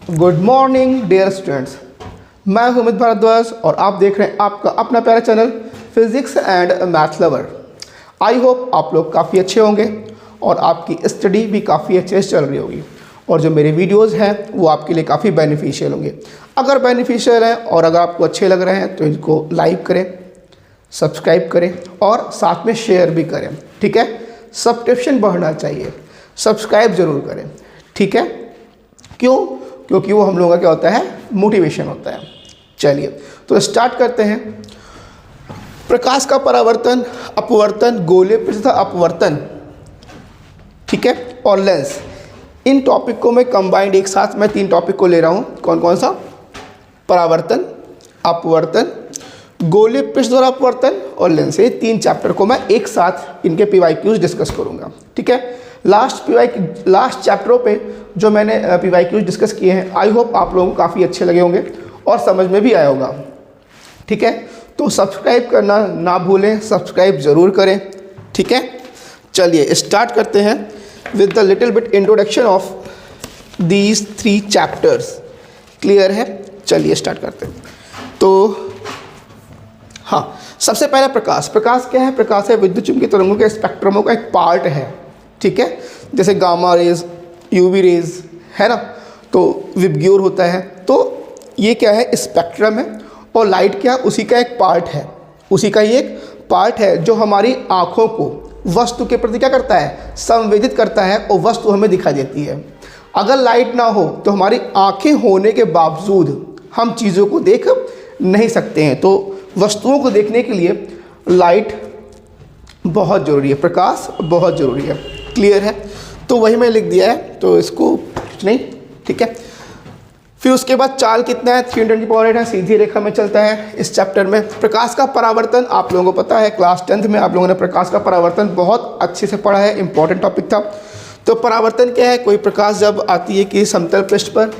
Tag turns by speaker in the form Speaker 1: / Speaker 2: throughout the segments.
Speaker 1: Good morning dear students, मैं हूं अमित भारद्वाज और आप देख रहे हैं आपका अपना प्यारा channel physics and maths lover. I hope आप लोग काफ़ी अच्छे होंगे और आपकी स्टडी भी काफ़ी अच्छे से चल रही होगी और जो मेरे वीडियोस हैं वो आपके लिए काफ़ी बेनिफिशियल होंगे। अगर बेनिफिशियल हैं और अगर आपको अच्छे लग रहे हैं तो इनको लाइक करें, सब्सक्राइब करें और साथ में शेयर भी करें। ठीक है, सब्सक्रिप्शन बढ़ना चाहिए, सब्सक्राइब ज़रूर करें। ठीक है, क्यों? क्योंकि वो हम लोगों का क्या होता है, मोटिवेशन होता है। चलिए तो स्टार्ट करते हैं। प्रकाश का परावर्तन, अपवर्तन, गोलीय पृष्ठ तथा अपवर्तन, ठीक है, और लेंस, इन टॉपिक को मैं कंबाइंड एक साथ मैं 3 टॉपिक को ले रहा हूँ। कौन कौन सा? परावर्तन, अपवर्तन, गोलीय पृष्ठ द्वारा अपवर्तन और लेंस। ये 3 चैप्टर को मैं एक साथ इनके PYQs डिस्कस करूँगा। ठीक है, लास्ट चैप्टरों पे जो मैंने PYQs डिस्कस किए हैं, आई होप आप लोगों को काफ़ी अच्छे लगे होंगे और समझ में भी आया होगा। ठीक है, तो सब्सक्राइब करना ना भूलें, सब्सक्राइब ज़रूर करें। ठीक है, चलिए स्टार्ट करते हैं with the little bit introduction of these 3 chapters. Clear है? चलिए स्टार्ट करते हैं। तो हाँ, सबसे पहला प्रकाश। प्रकाश क्या है? प्रकाश है विद्युत चुम्बकीय तरंगों के स्पेक्ट्रमों का एक पार्ट है। ठीक है, जैसे गामा रेज, यूवी रेज है ना, तो विबग्योर होता है। तो ये क्या है? स्पेक्ट्रम है और लाइट क्या? उसी का एक पार्ट है, उसी का ही एक पार्ट है जो हमारी आँखों को वस्तु के प्रति क्या करता है? संवेदित करता है और वस्तु हमें दिखाई देती है। अगर लाइट ना हो तो हमारी आँखें होने के बावजूद हम चीज़ों को देख नहीं सकते हैं। तो वस्तुओं को देखने के लिए लाइट बहुत ज़रूरी है, प्रकाश बहुत ज़रूरी है। क्लियर है? तो वही मैं लिख दिया है, तो इसको कुछ नहीं। ठीक है, फिर उसके बाद चाल कितना है? 310⁸ है, सीधी रेखा में चलता है इस चैप्टर में। प्रकाश का परावर्तन आप लोगों को पता है, क्लास 10th में आप लोगों ने प्रकाश का परावर्तन बहुत अच्छे से पढ़ा है, इंपॉर्टेंट टॉपिक था। तो परावर्तन क्या है? कोई प्रकाश जब आती है कि समतल पृष्ठ पर,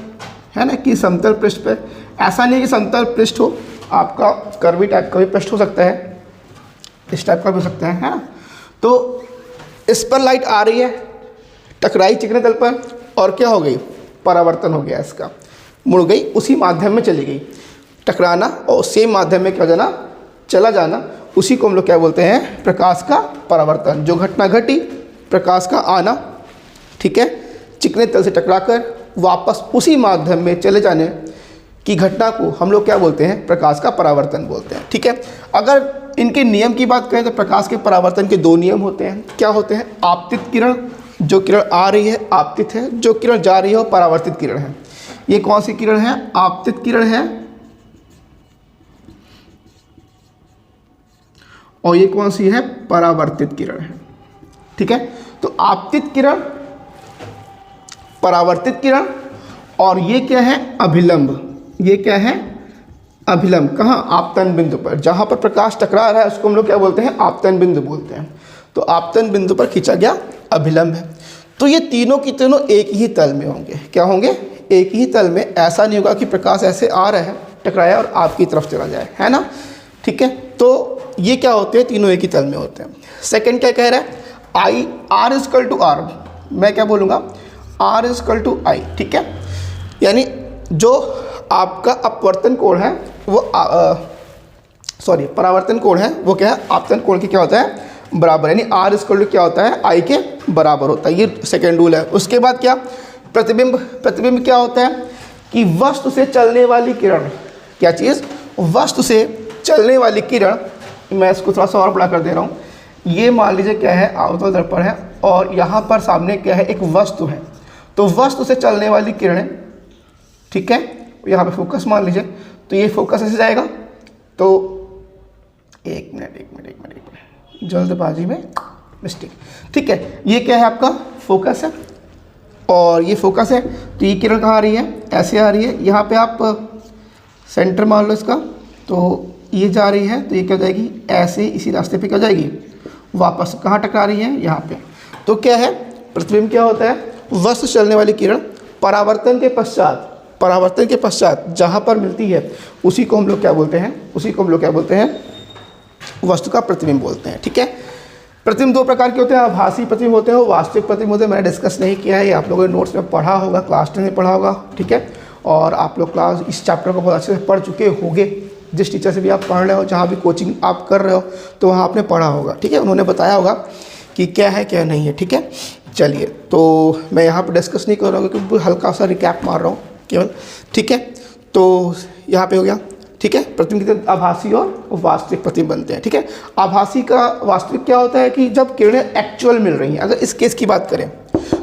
Speaker 1: है ना, कि समतल पृष्ठ पर, ऐसा नहीं कि समतल पृष्ठ हो, आपका कर्वी टाइप का भी पृष्ठ हो सकता है, इस टाइप का भी हो सकता है ना। तो इस पर लाइट आ रही है, टकराई चिकने तल पर और क्या हो गई? परावर्तन हो गया, इसका मुड़ गई, उसी माध्यम में चली गई। टकराना और सेम माध्यम में क्या जाना, चला जाना, उसी को हम लोग क्या बोलते हैं? प्रकाश का परावर्तन। जो घटना घटी, प्रकाश का आना, ठीक है, चिकने तल से टकराकर वापस उसी माध्यम में चले जाने की घटना को हम लोग क्या बोलते हैं? प्रकाश का परावर्तन बोलते हैं। ठीक है, अगर इनके नियम की बात करें तो प्रकाश के परावर्तन के 2 नियम होते हैं। क्या होते हैं? आपतित किरण, जो किरण आ रही है आपतित है, जो किरण जा रही है वो परावर्तित किरण है। ये कौन सी किरण है? आपतित किरण है। और ये कौन सी है? परावर्तित किरण है। ठीक है, तो आपतित किरण, परावर्तित किरण, और ये क्या है? अभिलंब। ये क्या है? अभिलंब। कहाँ? आपतन बिंदु पर, जहाँ पर प्रकाश टकरा रहा है उसको हम लोग क्या बोलते हैं? आपतन बिंदु बोलते हैं। तो आपतन बिंदु पर खींचा गया अभिलंब है। तो ये तीनों की तीनों एक ही तल में होंगे। क्या होंगे? एक ही तल में। ऐसा नहीं होगा कि प्रकाश ऐसे आ रहा है, टकराया और आपकी तरफ चला जाए, है ना। ठीक है, तो ये क्या होते हैं? तीनों एक ही तल में होते हैं। सेकेंड क्या कह रहा है? आई, आर इजकल टू आर, मैं क्या बोलूँगा? आर इजकल टू आई। ठीक है, यानी जो आपका अपवर्तन कोण है वो परावर्तन कोण है वो क्या है? आपतन कोण की क्या होता है? बराबर, यानी आर इक्वल टू क्या होता है? आई के बराबर होता है। ये सेकेंड रूल है। उसके बाद क्या? प्रतिबिंब। प्रतिबिंब क्या होता है? कि वस्तु से चलने वाली किरण, क्या चीज़? वस्तु से चलने वाली किरण। मैं इसको थोड़ा सा और बड़ा कर दे रहा हूँ। ये मान लीजिए क्या है? अवतल दर्पण है और यहाँ पर सामने क्या है? एक वस्तु है। तो वस्तु से चलने वाली किरणें, ठीक है, यहाँ पे फोकस मान लीजिए, तो ये फोकस ऐसे जाएगा। तो एक मिनट, जल्दबाजी में मिस्टेक। ठीक है, ये क्या है? आपका फोकस है और ये फोकस है। तो ये किरण कहाँ आ रही है? ऐसे आ रही है। यहाँ पे आप सेंटर मान लो इसका, तो ये जा रही है, तो ये क्या जाएगी? ऐसे इसी रास्ते पे क्या जाएगी? वापस कहाँ टकरा रही है? यहाँ पे। तो क्या है? प्रतिबिंब क्या होता है? वस्तु चलने वाली किरण परावर्तन के पश्चात जहाँ पर मिलती है उसी को हम लोग क्या बोलते हैं? उसी को हम लोग क्या बोलते हैं? वस्तु का प्रतिबिंब बोलते हैं। ठीक है, प्रतिबिंब 2 प्रकार के होते हैं। आभासी प्रतिबिंब होते हैं और वास्तविक प्रतिबिंब होते हैं। मैंने डिस्कस नहीं किया है, ये आप लोगों ने नोट्स में पढ़ा होगा, क्लास 10 में पढ़ा होगा। ठीक है, और आप लोग क्लास इस चैप्टर को बहुत अच्छे से पढ़ चुके होंगे। जिस टीचर से भी आप पढ़ रहे हो, जहाँ भी कोचिंग आप कर रहे हो, तो वहाँ आपने पढ़ा होगा, ठीक है, उन्होंने बताया होगा कि क्या है क्या नहीं है, ठीक है। चलिए, तो मैं यहाँ पर डिस्कस नहीं कर रहा हूँ क्योंकि हल्का सा रिकैप मार रहा हूँ केवल, ठीक है। तो यहाँ पे हो गया, ठीक है। प्रतिबिंब कितने आभासी और वास्तविक प्रतिबिंब बनते हैं, ठीक है। आभासी का वास्तविक क्या होता है कि जब किरणें एक्चुअल मिल रही हैं, अगर इस केस की बात करें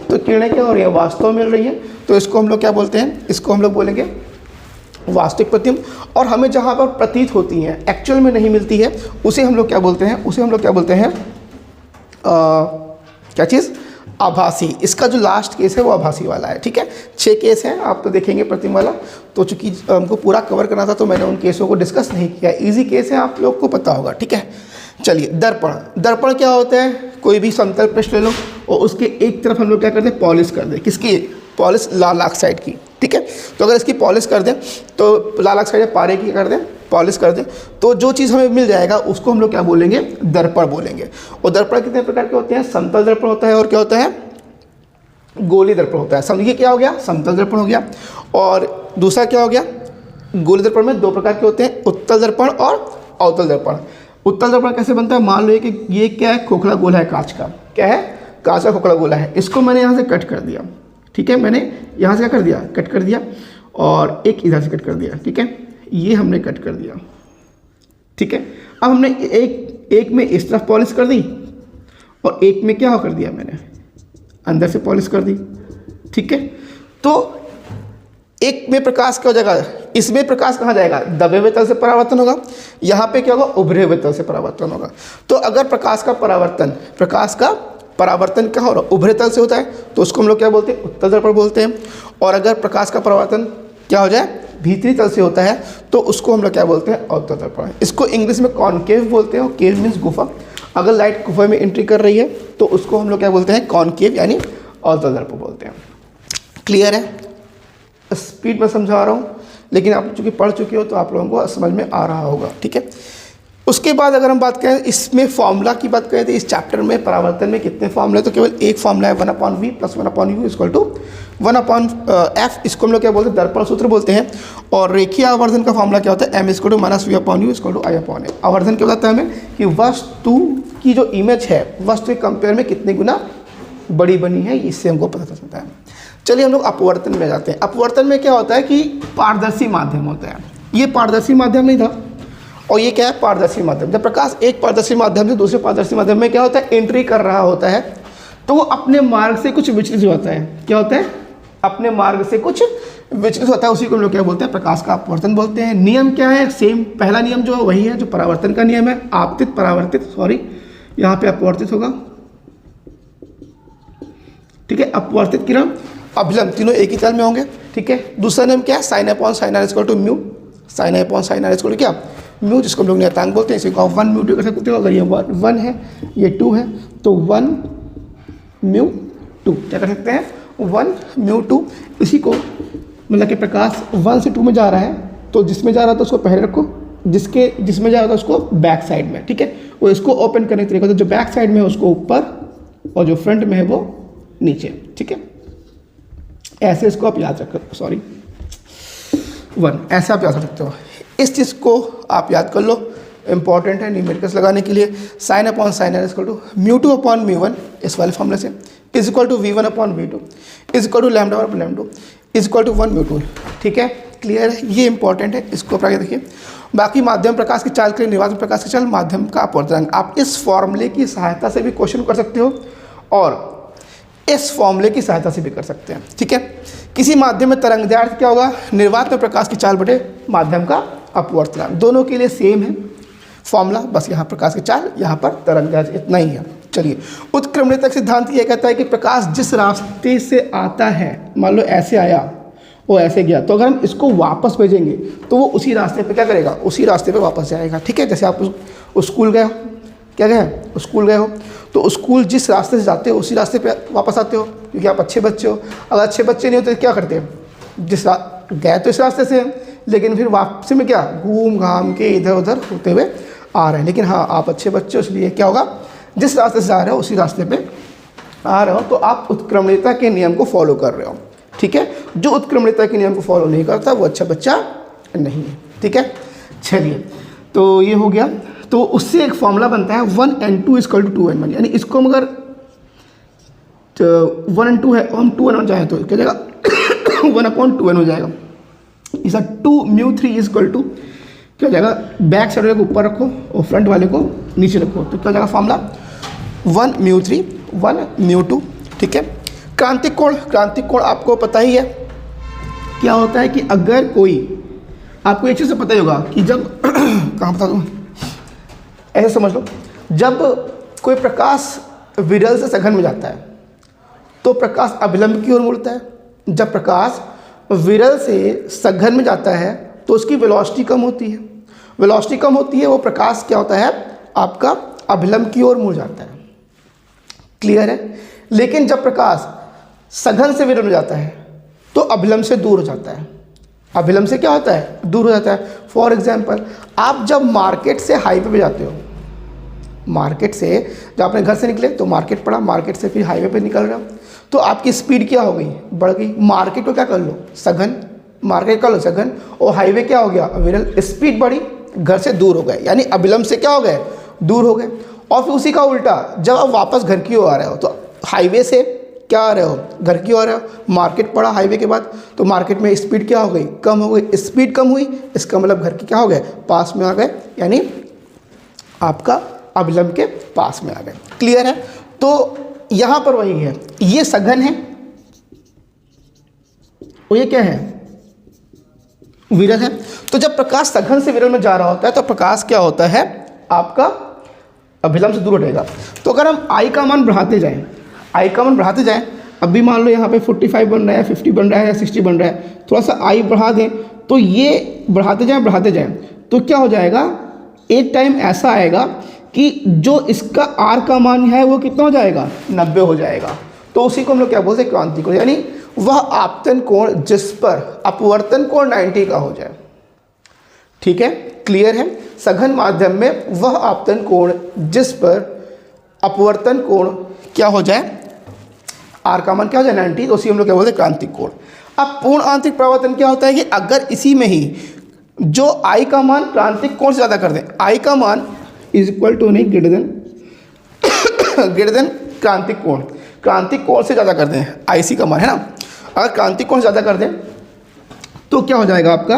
Speaker 1: तो किरणें क्या हो रही है, वास्तव मिल रही हैं, तो इसको हम लोग क्या बोलते हैं, इसको हम लोग बोलेंगे वास्तविक प्रतिबिंब। और हमें जहाँ पर प्रतीत होती हैं, एक्चुअल में नहीं मिलती है, उसे हम लोग क्या बोलते हैं, उसे हम लोग क्या बोलते हैं, क्या चीज़, आभासी। इसका जो लास्ट केस है वो आभासी वाला है, ठीक है। 6 केस हैं, आप तो देखेंगे प्रतिबिंब वाला, तो चूंकि हमको पूरा कवर करना था तो मैंने उन केसों को डिस्कस नहीं किया। इजी केस है, आप लोग को पता होगा, ठीक है। चलिए, दर्पण। दर्पण क्या होता है, कोई भी समतल पृष्ठ ले लो और उसके एक तरफ हम लोग क्या करते हैं, पॉलिश कर दें। किसकी पॉलिश, लाल ऑक्साइड की, ठीक है। तो अगर इसकी पॉलिश कर दें तो लाल ऑक्साइड या पारे की कर दें, पॉलिश कर दें, तो जो चीज़ हमें मिल जाएगा उसको हम लोग क्या बोलेंगे, दर्पण बोलेंगे। और दर्पण कितने प्रकार के होते हैं, समतल दर्पण होता है और क्या होता है, गोली दर्पण होता है। समझिए क्या हो गया, समतल दर्पण हो गया, और दूसरा क्या हो गया, गोली दर्पण में 2 प्रकार के होते हैं, उत्तल दर्पण और अवतल दर्पण। उत्तल दर्पण कैसे बनता है, मान लो कि ये क्या है, खोखला गोला है कांच का, क्या है, कांच का खोखला गोला है। इसको मैंने यहाँ से कट कर दिया, ठीक है, मैंने यहाँ से क्या कर दिया, कट कर दिया, और एक इधर से कट कर दिया, ठीक है, ये हमने कट कर दिया, ठीक है। अब हमने एक में इस तरफ पॉलिश कर दी और एक में क्या कर दिया, मैंने अंदर से पॉलिश कर दी, ठीक है। तो एक में प्रकाश क्या हो जाएगा, इसमें प्रकाश कहाँ जाएगा, दबे हुए तल से परावर्तन होगा, यहाँ पे क्या होगा, उभरे हुए तल से परावर्तन होगा। तो अगर प्रकाश का परावर्तन क्या हो रहा है, उभरे तल से होता है, तो उसको हम लोग क्या बोलते हैं, उत्तल दर्पण बोलते हैं। और अगर प्रकाश का परावर्तन क्या हो जाए, भीतरी तल से होता है, तो उसको हम लोग क्या बोलते हैं, अवतल दर्पण। इसको इंग्लिश में कॉनकेव बोलते हैं, केव मीन्स गुफा। अगर लाइट गुफा में एंट्री कर रही है तो उसको हम लोग क्या बोलते हैं, कॉनकेव यानी अवतल दर्पण बोलते हैं। क्लियर है, स्पीड में समझा रहा हूँ, लेकिन आप चूँकि पढ़ चुके हो तो आप लोगों को समझ में आ रहा होगा, ठीक है। उसके बाद अगर हम बात करें इसमें फॉर्मूला की बात करें तो इस चैप्टर में परावर्तन में कितने फॉर्मूले, तो केवल एक फॉर्मूला है, 1/v + 1/u = 1/f। इसको हम लोग क्या बोलते हैं, दर्पण सूत्र बोलते हैं। और रेखीय आवर्धन का फॉर्मूला क्या होता है, m = -v/u = I/a। आवर्धन क्या बताता है हमें कि वस्तु की जो इमेज है वस्तु के कंपेयर में कितने गुना बड़ी बनी है, इससे हमको पता चलता है। चलिए हम लोग अपवर्तन में जाते हैं। अपवर्तन में क्या होता है कि पारदर्शी माध्यम होता है, ये पारदर्शी माध्यम नहीं था, और ये क्या है, पारदर्शी माध्यम। जब प्रकाश एक पारदर्शी माध्यम से दूसरे पारदर्शी माध्यम में क्या होता है, एंट्री कर रहा होता है, तो वो अपने मार्ग से कुछ विचलित होता है। क्या होता है, अपने मार्ग से कुछ विचलित होता है, उसी को हम लोग क्या बोलते हैं, प्रकाश का अपवर्तन बोलते हैं। नियम क्या है, सेम पहला नियम जो है वही है जो परावर्तन का नियम है, आपतित परावर्तित, यहाँ पे अपवर्तित होगा, ठीक है। अपवर्तित किरण, अभिलंब, तीनों एक ही तल में होंगे, ठीक है। दूसरा नियम क्या है, sin/sin r = μ, sin/sin r = क्या, म्यू, जिसको हम लोग नियतांक बोलते हैं। इसी को 1 μ 2 कर सकते हो, अगर ये 1 है ये 2 है तो 1 μ 2 क्या कर सकते हैं, 1 μ 2। इसी को मतलब कि प्रकाश 1 से 2 में जा रहा है, तो जिसमें जा रहा था उसको पहले रखो, जिसमें जा रहा था उसको बैक साइड में, ठीक है। और इसको ओपन करने का तरीका, तो जो बैक साइड में है उसको ऊपर और जो फ्रंट में है वो नीचे, ठीक है। ऐसे इसको आप याद रखो, 1 ऐसे आप याद रख सकते हो। इस चीज़ को आप याद कर लो, इंपॉर्टेंट है न्यूमेरिकल्स लगाने के लिए। sin/sin r = μ2/μ1 इस वाले फॉर्मूले से = v1/v2 = λ/λ2 = 1 μ2, ठीक है। क्लियर है, ये इंपॉर्टेंट है, इसको आप आगे देखिए। बाकी माध्यम प्रकाश की चाल के लिए निर्वात प्रकाश की चाल, माध्यम का अपवर्तन, आप इस फॉर्मूले की सहायता से भी क्वेश्चन कर सकते हो और इस फॉर्मूले की सहायता से भी कर सकते हैं, ठीक है। किसी माध्यम में तरंग दैर्घ्य क्या होगा, निर्वात में प्रकाश की चाल बटे माध्यम का अपवर्तन, दोनों के लिए सेम है फॉर्मूला, बस यहाँ प्रकाश की चाल, यहाँ पर तरंग दैर्घ्य, इतना ही है। चलिए, उत्क्रमणितक सिद्धांत ये कहता है कि प्रकाश जिस रास्ते से आता है, मान लो ऐसे आया वो ऐसे गया, तो अगर हम इसको वापस भेजेंगे तो वो उसी रास्ते पे क्या करेगा, उसी रास्ते पे वापस जाएगा, ठीक है। जैसे आप स्कूल गए हो, क्या गए, स्कूल गए हो, तो स्कूल जिस रास्ते से जाते हो उसी रास्ते पे वापस आते हो, क्योंकि आप अच्छे बच्चे हो। अगर अच्छे बच्चे नहीं होते तो क्या करते हैं, गए तो इस रास्ते से हैं, लेकिन फिर वापसी में क्या, घूम घाम के इधर उधर होते हुए आ रहे हैं। लेकिन हाँ, आप अच्छे बच्चे हो, इसलिए क्या होगा, जिस रास्ते से आ रहे हो उसी रास्ते पे आ रहे हो, तो आप उत्क्रमणीयता के नियम को फॉलो कर रहे हो, ठीक है। जो उत्क्रमणियता के नियम को फॉलो नहीं करता वो अच्छा बच्चा नहीं है, ठीक है। चलिए, तो ये हो गया। तो उससे एक फॉर्मूला बनता है 1n2 = 2n1, यानी इसको हम अगर 1n2 है और हम 2n1 चाहें तो क्या जाएगा 1/2n हो जाएगा। इसा 2μ3 = क्या हो जाएगा, बैक साइड वाले को ऊपर रखो और फ्रंट वाले को नीचे रखो, तो क्या हो जाएगा फॉर्मूला 1μ3 1μ2, ठीक है। क्रांतिक कोण आपको पता ही है क्या होता है कि अगर कोई, आपको एक चीज़ से पता ही होगा कि जब कहाँ बता दूँ, ऐसे समझ लो, जब कोई प्रकाश विरल से सघन में जाता है तो प्रकाश अभिलंब की ओर मुड़ता है। जब प्रकाश विरल से सघन में जाता है तो उसकी वेलोसिटी कम होती है। वेलोसिटी कम होती है, वो प्रकाश क्या होता है आपका अभिलंब की ओर मुड़ जाता है। क्लियर है। लेकिन जब प्रकाश सघन से विरल में जाता है तो अभिलंब से दूर हो जाता है। अभिलंब से क्या होता है, दूर हो जाता है। फॉर एग्जाम्पल, आप जब मार्केट से हाईवे पे जाते हो, मार्केट से जब अपने घर से निकले तो मार्केट पड़ा, मार्केट से फिर हाईवे पे निकल रहे हो, तो आपकी स्पीड क्या हो गई, बढ़ गई। मार्केट को क्या कर लो, सघन, मार्केट कर लो सघन, और हाईवे क्या हो गया, विरल। स्पीड बढ़ी, घर से दूर हो गए, यानी अभिलंब से क्या हो गए, दूर हो गए। और फिर उसी का उल्टा, जब आप वापस घर की ओर आ रहे हो तो हाईवे से क्या आ रहे हो, घर की ओर आ रहे हो, मार्केट पड़ा हाईवे के बाद, तो मार्केट में स्पीड क्या हो गई, कम हो गई। स्पीड कम हुई, इसका मतलब घर के क्या हो गए, पास में आ गए, यानी आपका अभिलंब के पास में आ गए। क्लियर है। तो यहाँ पर वही है, ये सघन है और ये क्या है, विरल है। तो जब प्रकाश सघन से विरल में जा रहा होता है तो प्रकाश क्या होता है आपका अभिलंब से दूर हटेगा। तो अगर हम आई का मान बढ़ाते जाएं, आई का मान बढ़ाते जाएं, अभी मान लो यहाँ पे 45 बन रहा है, 50 बन रहा है, 60 बन रहा है, थोड़ा सा आई बढ़ा दें तो ये बढ़ाते जाएं तो क्या हो जाएगा, एक टाइम ऐसा आएगा कि जो इसका आर का मान है वो कितना हो जाएगा, 90 हो जाएगा। तो उसी को हम लोग क्या बोलते हैं, क्रांतिक कोण, यानी वह आपतन कोण जिस पर अपवर्तन कोण 90 का हो जाए। ठीक है, क्लियर है। सघन माध्यम में वह आपतन कोण जिस पर अपवर्तन कोण क्या हो जाए, आर का मान क्या हो जाए 90, तो उसी हम लोग क्या बोलते हैं, क्रांतिक कोण। अब पूर्ण आंतरिक परावर्तन क्या होता है कि अगर इसी में ही जो आई का मान क्रांतिक कोण से ज़्यादा कर दें, आई का मान = नहीं ग्रेटर देन क्रांतिक कोण, क्रांतिक कोण से ज़्यादा कर दें, आईसी का मान है ना, अगर क्रांतिक कोण से ज़्यादा कर दें तो क्या हो जाएगा आपका,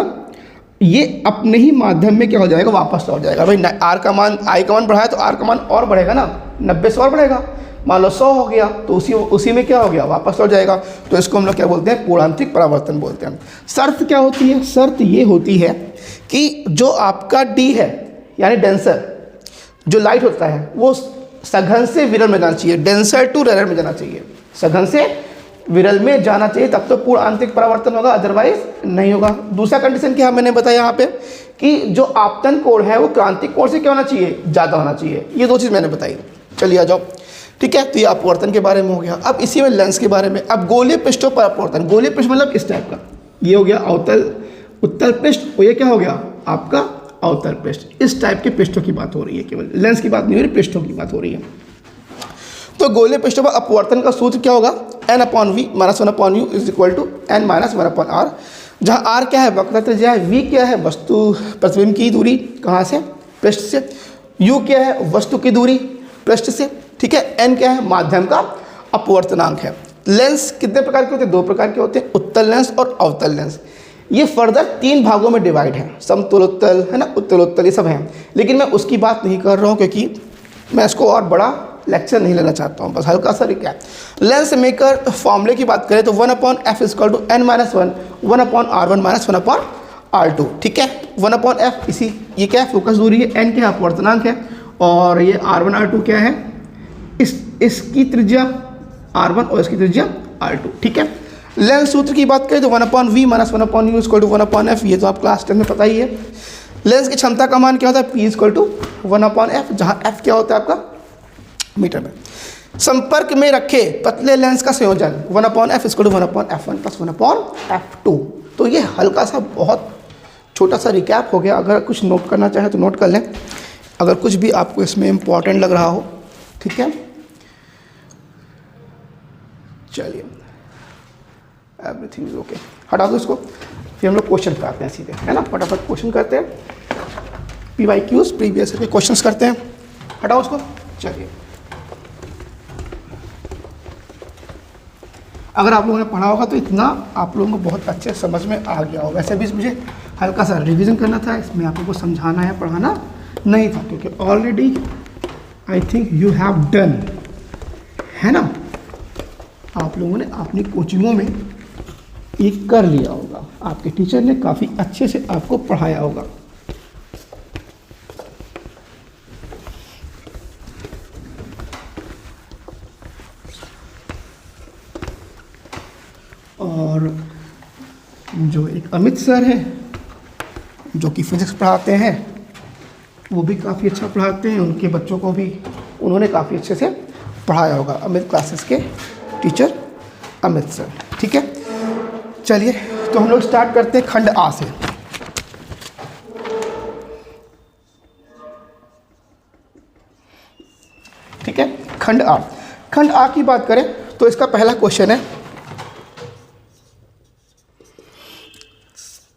Speaker 1: ये अपने ही माध्यम में क्या हो जाएगा, वापस लौट जाएगा। भाई आर का मान, आई का मान बढ़ाया तो आर का मान और बढ़ेगा ना, 90 से और बढ़ेगा, मान लो 100 हो गया तो उसी में क्या हो गया, वापस लौट जाएगा। तो इसको हम लोग क्या बोलते हैं, पूर्णांतरिक परावर्तन बोलते हैं। शर्त क्या होती है, शर्त ये होती है कि जो आपका डी है यानी डेंसर, जो लाइट होता है वो सघन से विरल में जाना चाहिए, डेंसर टू रेयर में जाना चाहिए, सघन से विरल में जाना चाहिए, तब तो पूर्ण आंतरिक परावर्तन होगा, अदरवाइज नहीं होगा। दूसरा कंडीशन क्या मैंने बताया यहाँ पे कि जो आपतन कोण है वो क्रांतिक कोण से क्या होना चाहिए, ज़्यादा होना चाहिए। ये दो चीज़ मैंने बताई। चलिए आ जाओ, ठीक है। तो ये अपवर्तन के बारे में हो गया। अब इसी में लेंस के बारे में। अब गोलीय पृष्ठों पर अपवर्तन, गोलीय पृष्ठ मतलब इस टाइप का, ये हो गया अवतल उत्तल पृष्ठ, और ये क्या हो गया आपका अवतल पृष्ठ। इस टाइप के पृष्ठों की बात हो रही है, केवल लेंस की बात नहीं हो रही, पृष्ठों की बात हो रही है। तो गोलीय पृष्ठों पर अपवर्तन का सूत्र क्या होगा, n/v - 1/u = n - 1/r, जहाँ r क्या है, वक्रता त्रिज्या है, v क्या है, वस्तु प्रतिबिंब की दूरी कहाँ से, पृष्ठ से, u क्या है, वस्तु की दूरी पृष्ठ से, ठीक है, n क्या है, माध्यम का अपवर्तनांक है। लेंस कितने प्रकार के होते हैं, 2 प्रकार के होते हैं, उत्तल लेंस और अवतल लेंस। ये फर्दर 3 भागों में डिवाइड है, समतलोत्तल है ना, उत्तलोत्तल, ये सब हैं। लेकिन मैं उसकी बात नहीं कर रहा हूँ क्योंकि मैं इसको और बड़ा लेक्चर नहीं लेना चाहता हूँ, बस हल्का सा रिकैप। लेंस मेकर फॉर्मूले की बात करें तो 1/f = n - 1 1/r1 - 1/r2, ठीक है। 1/f इसी, ये क्या है, फोकस दूरी है, n क्या है, अपवर्तनांक है, और ये r1 r2 क्या है, इसकी त्रिज्या r1 और इसकी त्रिज्या r2, ठीक है। लेंस सूत्र की बात करें तो 1/v - 1/u = 1/f, ये तो आप क्लास 10 में पता ही है। लेंस की क्षमता का मान क्या होता है, p = 1/f, जहाँ f क्या होता है आपका मीटर में। संपर्क में रखे पतले लेंस का संयोजन 1/f = 1/f1 + 1/f2। तो ये हल्का सा बहुत छोटा सा रिकैप हो गया। अगर कुछ नोट करना चाहे तो नोट कर लें, अगर कुछ भी आपको इसमें इम्पॉर्टेंट लग रहा हो, ठीक है। चलिए एवरीथिंग इज ओके। हटा दो इसको, फिर हम लोग क्वेश्चन पे आते हैं सीधे, है ना। फटाफट क्वेश्चन करते हैं, PYQs प्रीवियस के क्वेश्चंस करते हैं। हटाओ उसको। चलिए, अगर आप लोगों ने पढ़ा होगा तो इतना आप लोगों को बहुत अच्छे समझ में आ गया होगा। वैसे भी मुझे हल्का सा रिवीजन करना था, इसमें आप लोगों को समझाना या पढ़ाना नहीं था, क्योंकि already I think you have done, है ना। आप लोगों ने अपनी कोचिंगों में ये कर लिया होगा, आपके टीचर ने काफ़ी अच्छे से आपको पढ़ाया होगा। और जो एक अमित सर हैं जो कि फिज़िक्स पढ़ाते हैं, वो भी काफ़ी अच्छा पढ़ाते हैं, उनके बच्चों को भी उन्होंने काफ़ी अच्छे से पढ़ाया होगा। अमित क्लासेस के टीचर अमित सर, ठीक है। चलिए, तो हम लोग स्टार्ट करते हैं खंड आ से। ठीक है, खंड आ। खंड आ की बात करें तो इसका पहला क्वेश्चन है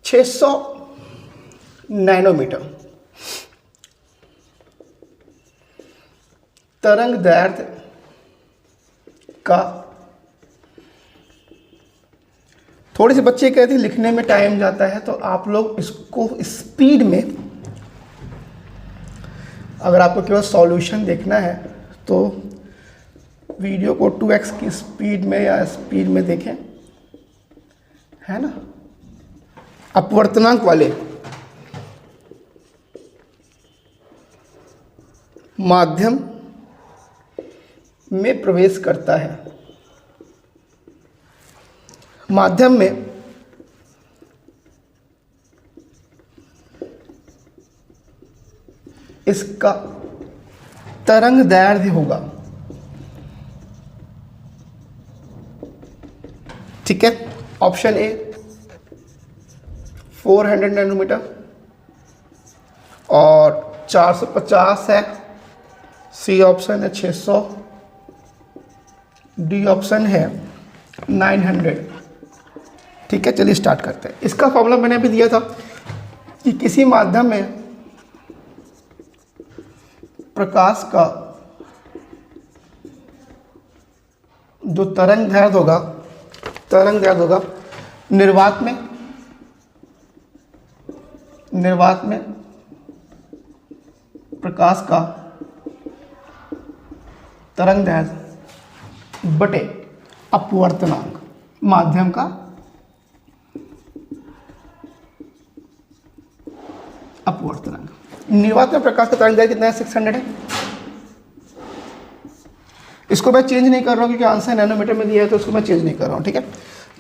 Speaker 1: 600 नैनोमीटर तरंग दैर्ध्य का, थोड़े से बच्चे कहते हैं लिखने में टाइम जाता है, तो आप लोग इसको स्पीड में, अगर आपको केवल सॉल्यूशन देखना है तो वीडियो को 2x की स्पीड में या स्पीड में देखें, है ना। अपवर्तनांक वाले माध्यम में प्रवेश करता है, माध्यम में इसका तरंग दैर्ध्य होगा, ठीक है। ऑप्शन ए 400 नैनोमीटर और 450 है, सी ऑप्शन है 600, डी ऑप्शन है 900, ठीक है। चलिए स्टार्ट करते हैं। इसका फॉर्मूला मैंने अभी दिया था कि किसी माध्यम में प्रकाश का जो तरंग दैर्ध्य होगा निर्वात में प्रकाश का तरंग दैर्ध्य बटे अपवर्तनांक माध्यम का अपवर्तनांक। निर्वात में प्रकाश का तरंग दैर्ध्य कितना है? 600 है। इसको मैं चेंज नहीं कर रहा हूँ क्योंकि आंसर नैनोमीटर में दिया है, तो उसको मैं चेंज नहीं कर रहा हूँ, ठीक है।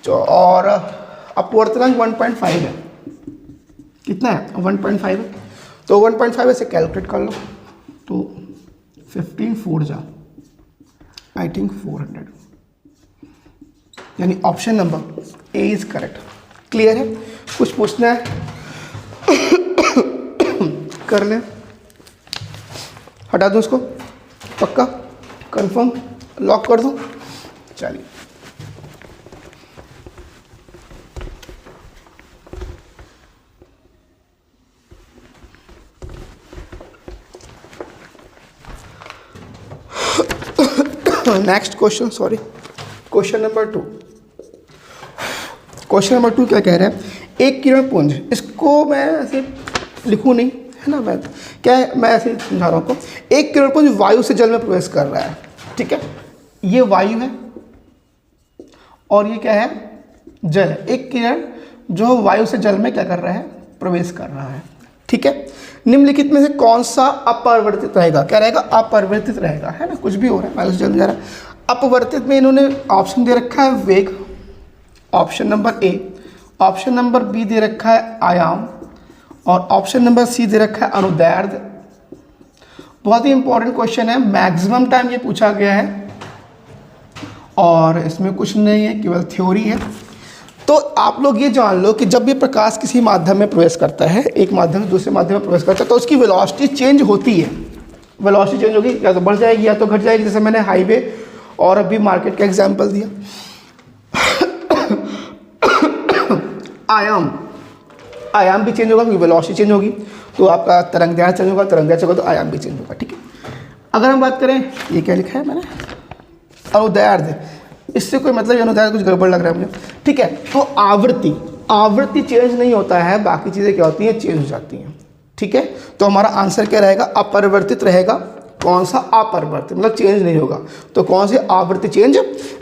Speaker 1: और अपवर्तनांक 1.5 है। कितना है? 1.5 है। तो 1.5 ऐसे कैलकुलेट कर लो, तो 15 4 जा आई थिंक 400, यानी option number A is correct. Clear है? कुछ पूछना है कर लें, हटा दूँ उसको, पक्का कंफर्म लॉक कर दूँ। चलिए next question, sorry question number 2। Question number 2 क्या कह रहे हैं? एक किरण पुंज, इसको मैं ऐसे लिखूँ नहीं, है ना, मैं क्या है, मैं ऐसे समझा रहा हूँ आपको। एक किरण पुंज वायु से जल में प्रवेश कर रहा है, ठीक है। ये वायु है और ये क्या है? जल है। एक किरण जो वायु से जल में क्या कर रहा है? प्रवेश कर रहा है, ठीक है। निम्नलिखित में से कौन सा अपरिवर्तित रहेगा? क्या रहेगा? अपरिवर्तित रहेगा, है ना। कुछ भी हो रहा है, वायु से जल जा रहा है। अपवर्तित में इन्होंने ऑप्शन दे रखा है वेग, option number A, option number B दे रखा है आयाम, और ऑप्शन नंबर सी दे रखा है अनुदैर्ध्य। बहुत ही इंपॉर्टेंट क्वेश्चन है, मैक्सिमम टाइम ये पूछा गया है और इसमें कुछ नहीं है, केवल थ्योरी है। तो आप लोग ये जान लो कि जब भी प्रकाश किसी माध्यम में प्रवेश करता है, एक माध्यम से दूसरे माध्यम में प्रवेश करता है, तो उसकी वेलोसिटी चेंज होती है। वेलोसिटी चेंज होगी, या तो बढ़ जाएगी या तो घट जाएगी। जैसे मैंने हाईवे और अभी मार्केट का एग्जांपल दिया। आयाम भी चेंज होगा क्योंकि वेलोसिटी चेंज होगी, तो आपका तरंग दैर्ध्य चेंज होगा, तरंग दैर्ध्य होगा तो आयाम भी चेंज होगा। ठीक है, अगर हम बात करें, ये क्या लिखा है मैंने, अनुदैर्ध्य, इससे कोई मतलब अनुदैर्ध्य कुछ गड़बड़ लग रहा है मुझे। ठीक है, तो आवृत्ति चेंज नहीं होता है, बाकी चीज़ें क्या होती हैं, चेंज हो जाती हैं। ठीक है, तो हमारा आंसर क्या रहेगा, अपरिवर्तित रहेगा। कौन सा, अपरिवर्तित, मतलब चेंज नहीं होगा। तो कौन से, आवृत्ति चेंज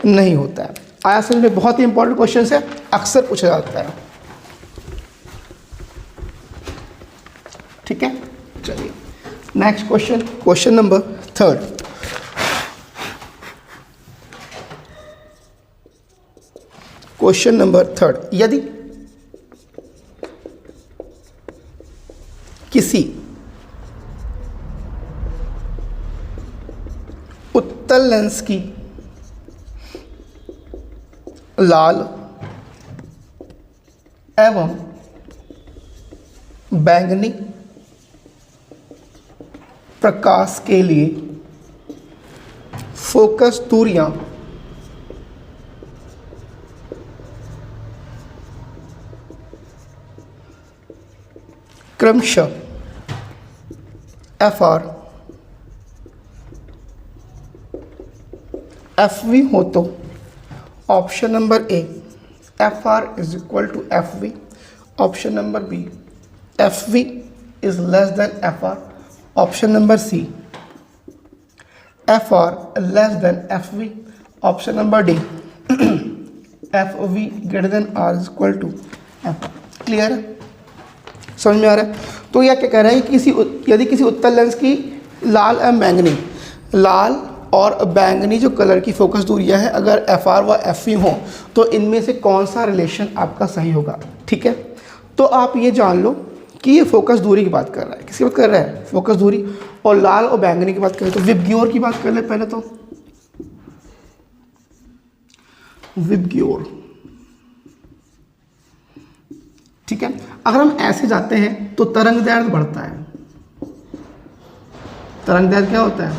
Speaker 1: नहीं होता है। आया समझ में, बहुत ही इंपॉर्टेंट क्वेश्चन है, अक्सर पूछा जाता है। ठीक है, चलिए next question, question number 3। Question number 3, यदि किसी उत्तल लेंस की लाल एवं बैंगनी प्रकाश के लिए फोकस दूरियां क्रमशः FR FV हो तो option number A FR is equal to FV, option number B FV is less than FR, option number C FR less than FV, option number D FV greater than R is equal to FR। Clear है, समझ में आ रहा है। तो यह क्या कह रहा है कि यदि किसी उत्तल लेंस की लाल एवं बैंगनी, लाल और बैंगनी जो कलर की फोकस दूरियां हैं, अगर FR व FV हों तो इनमें से कौन सा रिलेशन आपका सही होगा। ठीक है, तो आप ये जान लो कि ये फोकस दूरी की बात कर रहा है। किसकी बात कर रहा है, फोकस दूरी। और लाल और बैंगनी की बात करें तो विबग्योर की बात कर ले पहले तो, विबग्योर। ठीक है, अगर हम ऐसे जाते हैं तो तरंग दैर्ध्य बढ़ता है। तरंग दैर्ध्य क्या होता है,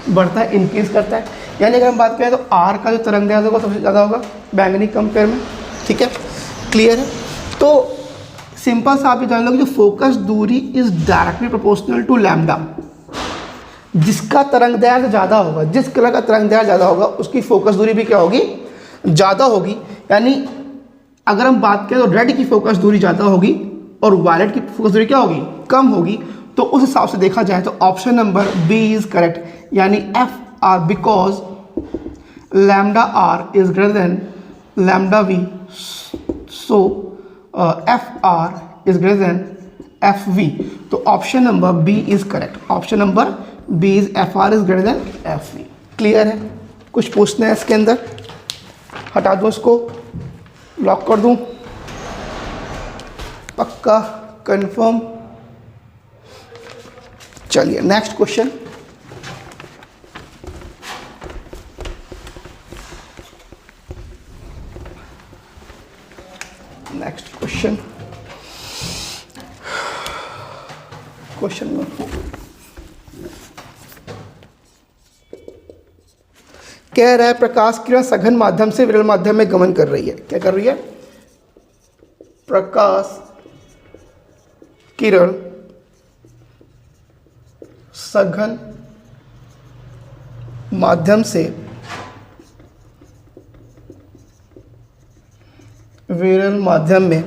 Speaker 1: बढ़ता है, इंक्रीज करता है। यानी अगर हम बात करें तो R का जो तरंग दैर्ध्य होगा सबसे ज़्यादा होगा बैंगनी कंपेयर में। ठीक है, क्लियर है। तो सिंपल सा आप ये जान लो कि जो फोकस दूरी is directly proportional to lambda. जिसका तरंग दैर्ध्य ज़्यादा होगा, जिस कलर का तरंग दैर्ध्य ज़्यादा होगा उसकी फोकस दूरी भी क्या होगी, ज़्यादा होगी। यानी अगर हम बात करें तो रेड की फोकस दूरी ज़्यादा होगी और वायलेट की फोकस दूरी क्या होगी, कम होगी। तो उस हिसाब से देखा जाए तो option number B is correct, यानी FR because lambda R is greater than lambda V, so FR is greater than FV। तो option number B is correct, option number B is FR is greater than FV। Clear है, कुछ पूछना है इसके अंदर, हटा दूँ इसको, लॉक कर दूं, पक्का, कंफर्म। चलिए next question, next question, question number 4 कह रहा है प्रकाश किरण सघन माध्यम से विरल माध्यम में गमन कर रही है। क्या कर रही है, प्रकाश किरण सघन माध्यम से विरल माध्यम में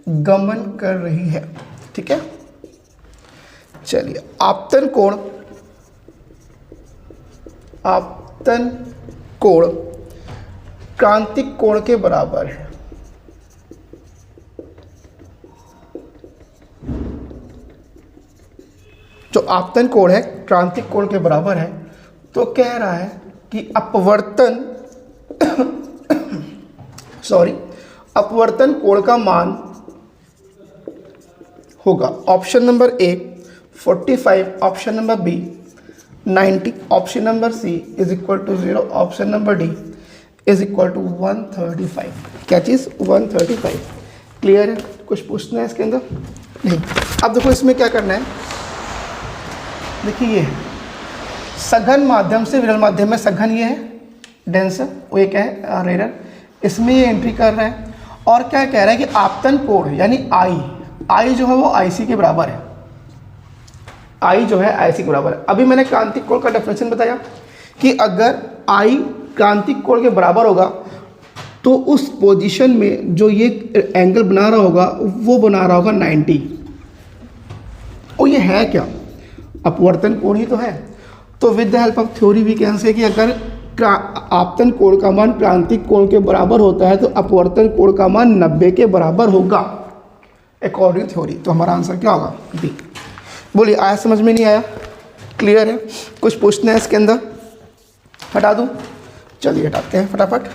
Speaker 1: गमन कर रही है। ठीक है, चलिए आपतन कोण क्रांतिक कोण के बराबर है। जो आपतन कोण है क्रांतिक कोण के बराबर है, तो कह रहा है कि अपवर्तन कोण का मान होगा option number A 45, option number B 90, option number C is equal to 0, option number D is equal to 135। क्या चीज़, 135। क्लियर है, कुछ पूछना है इसके अंदर नहीं। अब देखो इसमें क्या करना है, देखिए ये सघन माध्यम से विरल माध्यम में, सघन ये है डेंस वो एक है रेयर, इसमें ये एंट्री कर रहा है। और क्या कह रहा है कि आपतन कोण यानी आई जो है वो IC के बराबर है, आई जो है IC के बराबर है। अभी मैंने क्रांतिक कोण का डेफिनेशन बताया कि अगर आई क्रांतिक कोण के बराबर होगा तो उस पोजीशन में जो ये एंगल बना रहा होगा वो बना रहा होगा 90। और ये है क्या, अपवर्तन कोण ही तो है। तो with the help of theory we can say कि अगर आपतन कोण का मान क्रांतिक कोण के बराबर होता है तो अपवर्तन कोण का मान 90 के बराबर होगा अकॉर्डिंग थ्योरी। तो हमारा आंसर क्या होगा, बी। बोलिए आया, समझ में नहीं आया, क्लियर है? कुछ पूछना है इसके अंदर, हटा दूँ? चलिए हटाते हैं फटाफट।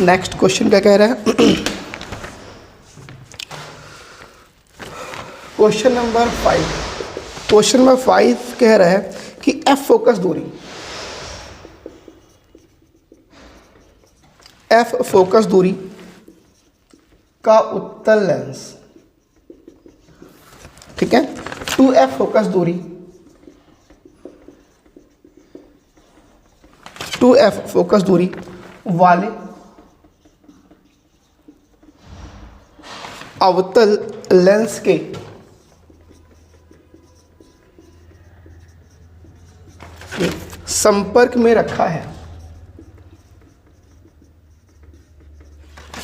Speaker 1: नेक्स्ट क्वेश्चन क्या कह रहा है? Question number 5। क्वेश्चन नंबर 5 कह रहा है कि एफ फोकस दूरी, एफ फोकस दूरी का उत्तल लेंस, ठीक है, 2F फोकस दूरी, 2F फोकस दूरी वाले अवतल लेंस के संपर्क में रखा है,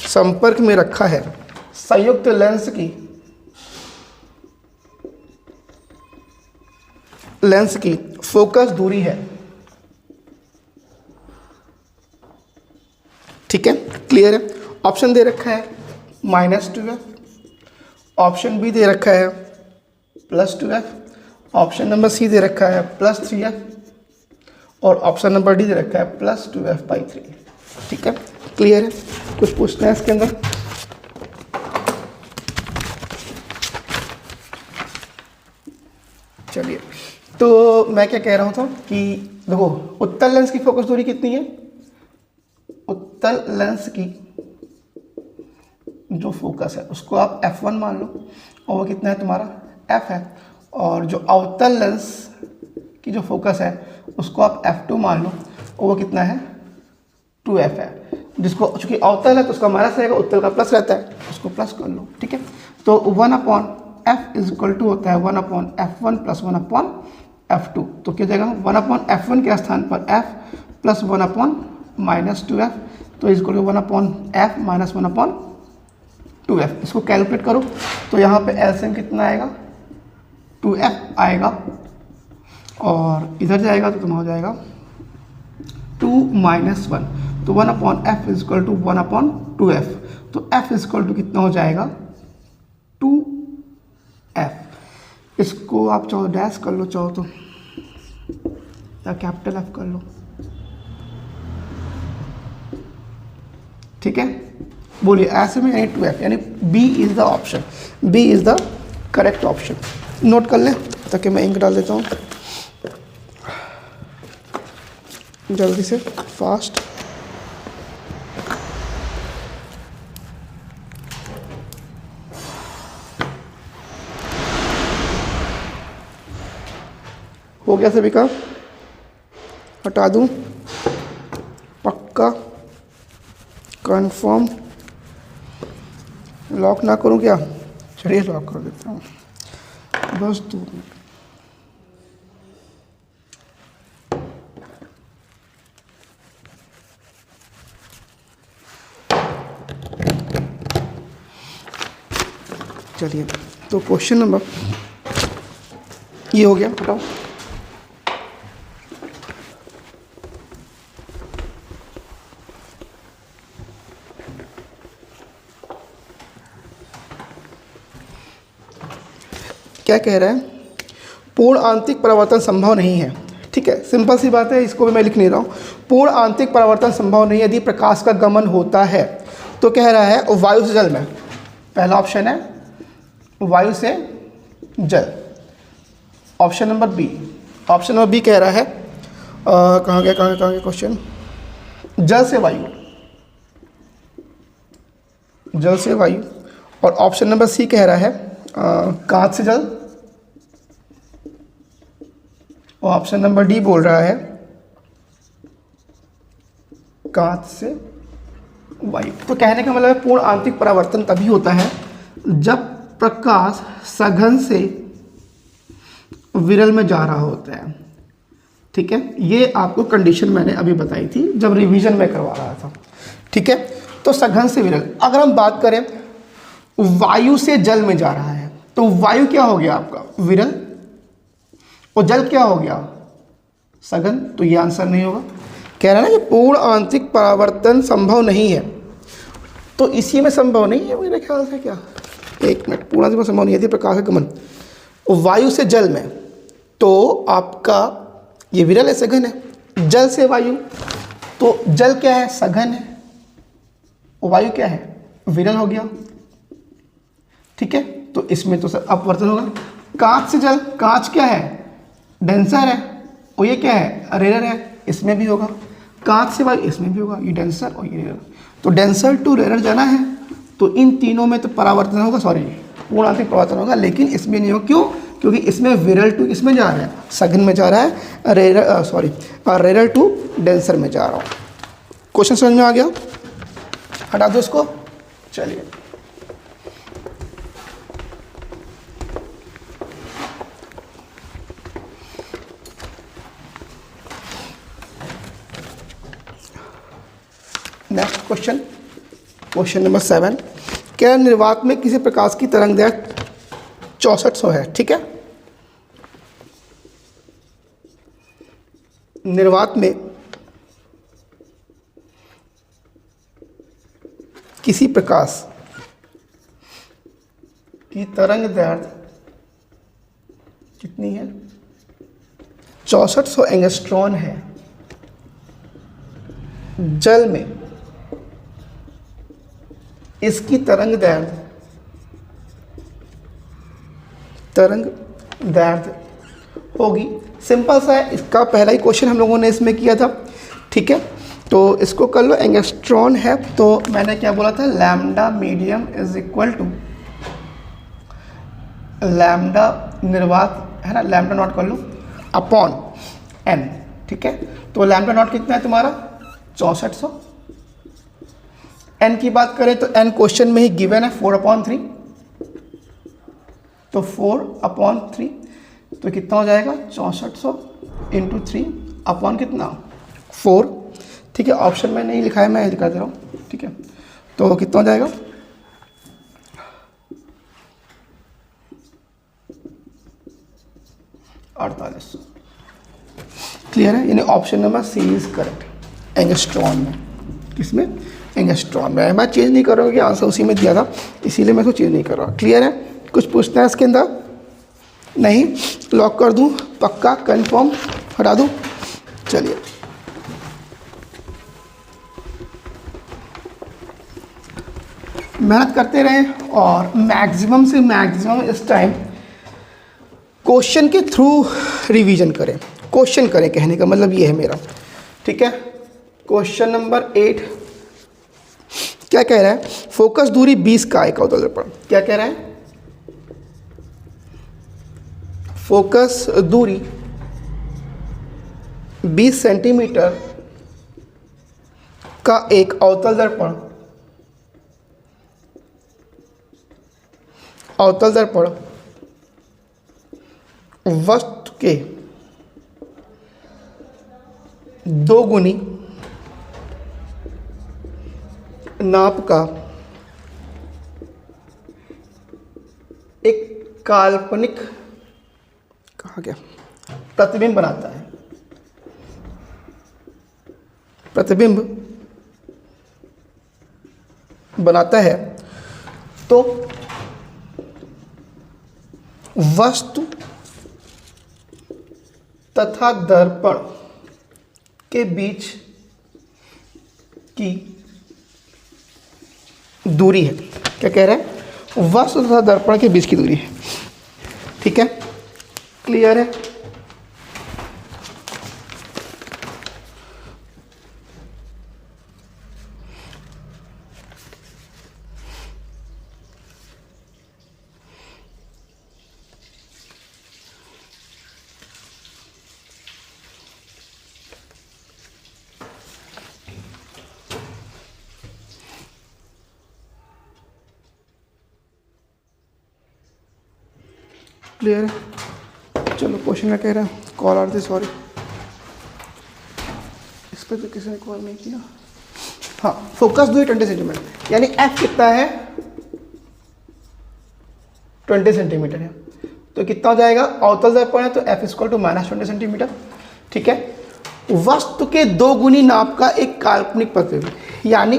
Speaker 1: संपर्क में रखा है संयुक्त लेंस की फोकस दूरी है, ठीक है, क्लियर है? ऑप्शन दे रखा है -2F, ऑप्शन बी दे रखा है +2F, ऑप्शन नंबर सी दे रखा है +3F और ऑप्शन नंबर डी दे रखा है +2F/3, ठीक है, क्लियर है? कुछ पूछना है इसके अंदर? चलिए, तो मैं क्या कह रहा था कि देखो उत्तल लेंस की फोकस दूरी कितनी है, उत्तल लेंस की जो फोकस है उसको आप F1 मान लो और वो कितना है तुम्हारा F है, और जो अवतल लेंस की जो फोकस है उसको आप F2 मान लो और वो कितना है 2F है। जिसको चूंकि अवतल है तो उसका माइनस रहेगा, उत्तल का प्लस रहता है, उसको प्लस कर लो, ठीक है। तो 1/F इज इक्वल टू होता है 1/F1 + 1/F2। तो क्या जाएगा 1/F1 के स्थान पर F + 1/-2F, तो is equal to 1/F - 1/2F। इसको कैलकुलेट करो तो यहाँ पे एलसीएम कितना आएगा 2F आएगा, और इधर जाएगा तो तुम्हारा हो जाएगा 2 - 1, तो 1/F is equal to 1/2F। तो F इज इक्वल टू कितना हो जाएगा 2F। इसको आप चाहो डैश कर लो, चाहो तो या कैपिटल F कर लो, ठीक है। बोलिए ऐसे में यानी 2F, यानी B is the option, B is the correct option. Note कर लें ताकि मैं इंक डाल देता हूँ जल्दी से, फास्ट। हो गया सभी का? हटा दूं? पक्का? कंफर्म? लॉक ना करूं क्या? चलिए लॉक कर देता हूँ, बस 2 मिनट। चलिए, तो क्वेश्चन नंबर ये हो गया, हटाओ। क्या कह रहा है? पूर्ण आंतरिक परावर्तन संभव नहीं है, ठीक है, सिंपल सी बात है, इसको भी मैं लिख नहीं रहा हूँ। पूर्ण आंतरिक परावर्तन संभव नहीं यदि प्रकाश का गमन होता है, तो कह रहा है वायु से जल में। पहला ऑप्शन है वायु से जल, option number B. Option number B कह रहा है कहाँ गया क्वेश्चन, जल से वायु, जल से वायु। और ऑप्शन नंबर सी कह रहा है कांच से जल, और ऑप्शन नंबर डी बोल रहा है कांच से वायु। तो कहने का मतलब है पूर्ण आंतरिक परावर्तन तभी होता है जब प्रकाश सघन से विरल में जा रहा होता है। ठीक है, ये आपको कंडीशन मैंने अभी बताई थी जब रिवीजन में करवा रहा था। ठीक है, तो सघन से विरल। अगर हम बात करें वायु से जल में जा रहा है, तो वायु क्या हो गया आपका? विरल। और जल क्या हो गया? सघन। तो ये आंसर नहीं होगा। कह रहा है ना कि पूर्ण आंतरिक परावर्तन संभव नहीं है, तो इसी में संभव नहीं है मेरे ख्याल से। क्या, एक मिनट, पूर्ण आंतरिक संभव नहीं है प्रकाश का गमन वायु से जल में, तो आपका ये विरल है, सघन है। जल से वायु, तो जल क्या है? सघन है। वायु क्या है? विरल हो गया। ठीक है, तो इसमें तो सर अपवर्तन होगा। कांच से जल, कांच क्या है? डेंसर है, और ये क्या है? रेयर है, इसमें भी होगा। कांच से वायु, इसमें भी होगा। ये डेंसर और ये रेयर, तो डेंसर टू रेयर जाना है, तो इन तीनों में तो परावर्तन होगा, सॉरी पूर्ण आंतरिक परावर्तन होगा, लेकिन इसमें नहीं होगा। क्यों? क्योंकि इसमें विरल टू इसमें जा रहा है, सघन में जा रहा है, रेयर टू डेंसर में जा रहा हूँ। क्वेश्चन समझ में आ गया? हटा दो इसको। चलिए, नेक्स्ट क्वेश्चन, क्वेश्चन नंबर 7। क्या निर्वात में किसी प्रकाश की तरंगदैर्घ्य 6400 है? ठीक है, निर्वात में किसी प्रकाश की तरंगदैर्घ्य कितनी है? 6400 एंगस्ट्रॉन है। जल में इसकी तरंगदैर्घ्य होगी। सिंपल सा है, इसका पहला ही क्वेश्चन हम लोगों ने इसमें किया था। ठीक है, तो इसको कर लो। एंगस्ट्रॉन है, तो मैंने क्या बोला था? Lambda medium is equal to lambda निर्वात है ना, लैम्डा नॉट कर लो अपॉन एन। ठीक है, तो लैम्डा नॉट कितना है तुम्हारा? 6400। एन की बात करें तो एन क्वेश्चन में ही गिवन है 4/3, तो 4/3, तो कितना हो जाएगा? 6400 इंटू 3 अपॉन कितना? 4। ठीक है, ऑप्शन में नहीं लिखा है, मैं दिखा दे रहा हूँ। ठीक है, तो कितना हो जाएगा? 4800। क्लियर है? यानी option number C is correct. Angstrom में, किसमें? एंगस्ट्रॉन में। मैं चेंज नहीं कर रहा हूँ कि आंसर उसी में दिया था, इसीलिए मैं इसको चेंज नहीं कर रहा। क्लियर है? कुछ पूछना है इसके अंदर? नहीं? लॉक कर दूँ? पक्का कंफर्म? हटा दूँ? चलिए, मेहनत करते रहें और मैक्सिमम से मैक्सिमम इस टाइम क्वेश्चन के थ्रू रिवीजन करें, क्वेश्चन करें, कहने का मतलब ये है मेरा। ठीक है, क्वेश्चन नंबर 8 क्या कह रहा है? फोकस दूरी 20 का एक अवतल दर्पण। क्या कह रहा है? फोकस दूरी 20 सेंटीमीटर का एक अवतल दर्पण वस्तु के 2 गुनी नाप का एक काल्पनिक, कहा गया, प्रतिबिंब बनाता है। प्रतिबिंब बनाता है, तो वस्तु तथा दर्पण के बीच की दूरी है। क्या कह रहा है? वस्तु तथा दर्पण के बीच की दूरी है। ठीक है, क्लियर है? क्लियर है। चलो क्वेश्चन क्या कह रहा है, कॉल आ रही थी, सॉरी, इस पर तो किसी ने कॉल नहीं किया। हाँ, फोकस दूरी 20 सेंटीमीटर, यानी एफ कितना है 20 सेंटीमीटर है, तो कितना हो जाएगा, अवतल दर्पण है तो एफ इक्वल टू -20 सेंटीमीटर। ठीक है, वस्तु के 2 गुनी नाप का एक काल्पनिक प्रतिबिंब, यानी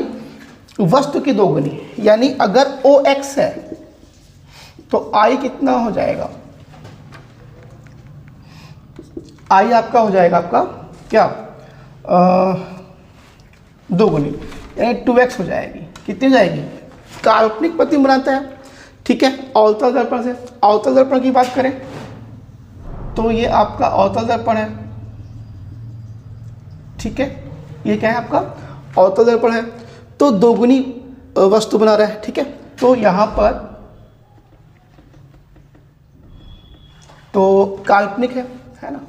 Speaker 1: वस्तु की 2 गुनी, यानी अगर OX है तो I कितना हो जाएगा, I आपका हो जाएगा आपका क्या 2 गुनी, यानी 2x हो जाएगी। कितनी हो जाएगी, काल्पनिक प्रतिबिंब बनाता है। ठीक है, अवतल दर्पण से, अवतल दर्पण की बात करें तो ये आपका अवतल दर्पण है। ठीक है, ये क्या है आपका अवतल दर्पण है, तो 2 गुनी वस्तु बना रहा है। ठीक है, तो यहां पर तो काल्पनिक है ना,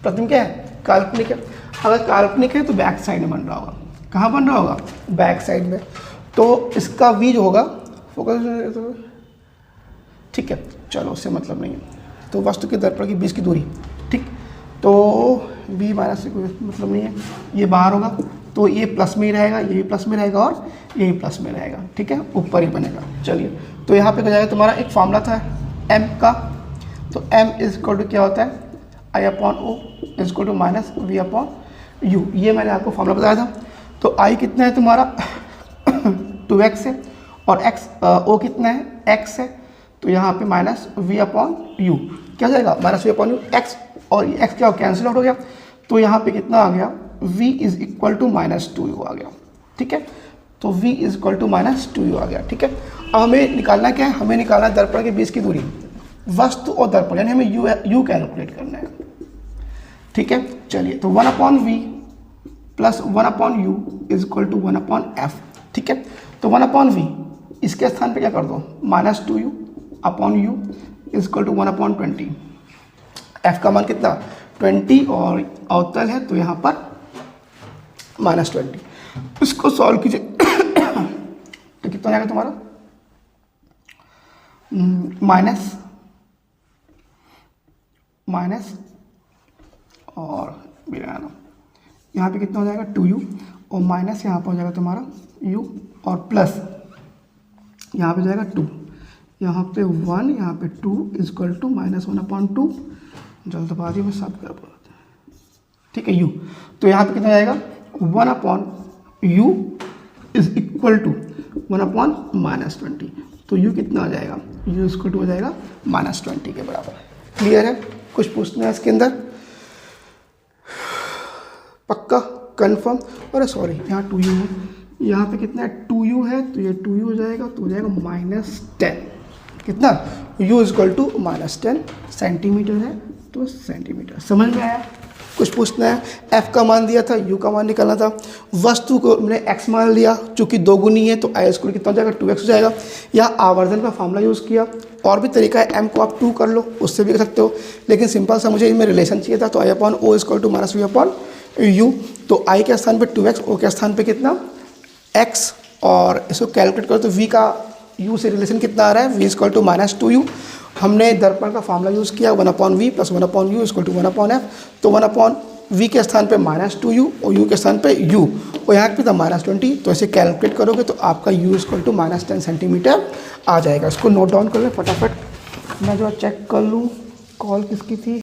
Speaker 1: प्रतिबिंब क्या है, काल्पनिक है। अगर काल्पनिक है तो बैक साइड में बन रहा होगा, कहाँ बन रहा होगा, बैक साइड में, तो इसका v जो होगा फोकस, ठीक है, चलो उससे मतलब नहीं है, तो वस्तु के दर्पण के बीच की दूरी, ठीक, तो v माइनस से कोई मतलब नहीं है, ये बाहर होगा तो ये प्लस में ही रहेगा, ये भी प्लस में रहेगा और ये भी प्लस में रहेगा। ठीक है, ऊपर ही बनेगा। चलिए, तो यहाँ पे हो जाएगा तुम्हारा एक फॉर्मूला था m का, तो m इज इक्वल टू क्या होता है, I/O is equal to -V/U, ये मैंने आपको फॉर्मूला बताया था। तो I कितना है तुम्हारा 2x है, और O कितना है, x है, तो यहाँ पे -V/U क्या हो जाएगा, -V/U, x और x क्या कैंसिल आउट हो गया, तो यहाँ पे कितना आ गया, v is equal to -2u आ गया। ठीक है, तो v is equal to -2u आ गया। ठीक है, अब हमें निकालना क्या है, हमें निकालना है दर्पण के बीच की दूरी, वस्तु और दर्पण, यानी हमें u कैलकुलेट करना है। ठीक है, चलिए, तो 1/v plus 1/u is equal to 1/f। ठीक है, तो 1/v इसके स्थान पे क्या कर दो, -2u/u is equal to 1/20। f का मान कितना 20 और अवतल है तो यहाँ पर -20। इसको सॉल्व कीजिए तो कितना जाएगा तुम्हारा, माइनस और यहाँ पे कितना हो जाएगा 2u, और माइनस यहाँ पर हो जाएगा तुम्हारा u, और प्लस यहाँ पे जाएगा 2, यहाँ पे 1, यहाँ पे 2 इज इक्वल टू -1/2, जल्दबाजी में सब गड़बड़। ठीक है, u, तो यहाँ पे कितना जाएगा 1/u इज इक्वल टू 1/-20, तो u कितना हो जाएगा, u इज इक्वल टू हो जाएगा -20 के बराबर। क्लियर है, कुछ पूछना है इसके अंदर, पक्का कंफर्म। अरे सॉरी, यहाँ 2u है, यहाँ पे कितना है 2u है, तो ये 2u हो जाएगा, तो हो जाएगा -10, कितना, u is equal to -10 centimetre है, तो सेंटीमीटर। समझ में आया, कुछ पूछना है, f का मान दिया था, u का मान निकालना था, वस्तु को मैंने x मान लिया, चूंकि 2 गुनी है तो i स्क्वायर कितना हो जाएगा 2x हो जाएगा। यहाँ आवर्धन का फॉर्मूला यूज़ किया, और भी तरीका है, m को आप 2 कर लो, उससे भी कर सकते हो, लेकिन सिंपल सा मुझे इनमें रिलेशन चाहिए था, तो I/O is equal to -V/U, तो i के स्थान पर 2x, o के स्थान पर कितना x, और इसको कैलकुलेट करो तो v का u से रिलेशन कितना आ रहा है, v is equal to -2u। हमने दर्पण का फॉर्मूला यूज़ किया 1/v plus 1/u equal to 1/f, तो 1/v के स्थान पे -2u और u के स्थान पे u, और यहाँ पे था -20, तो ऐसे कैलकुलेट करोगे तो आपका u इक्वल टू -10 सेंटीमीटर आ जाएगा। इसको नोट डाउन कर लें फटाफट, मैं जो चेक कर लूँ कॉल किसकी थी।